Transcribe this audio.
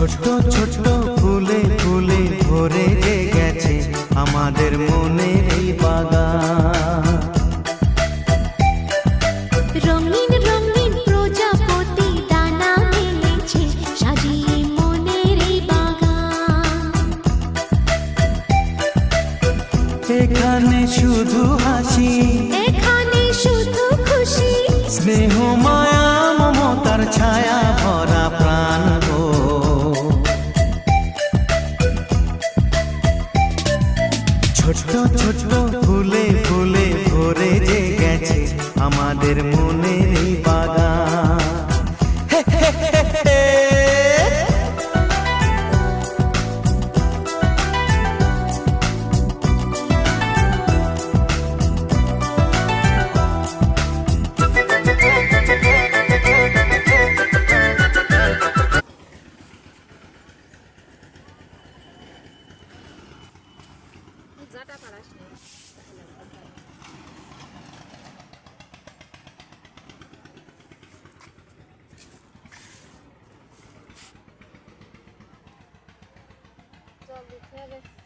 ছোট ছোট ফুলে ফুলে ভরে গেছে আমাদের মনের এই বাগান। রঙিন রঙিন প্রজাপতি দানা মেলেছে সাজিয়ে মনের এই বাগান। এখানে শুধু হাসি, এখানে শুধু খুশি, স্নেহ মায়া মমতার ছায়া ভরা প্রাণ গো। ছোট ছোট ফুলে ফুলে ভরে গেছে আমাদের মনের এই বাগান। চল দেখতে হবে।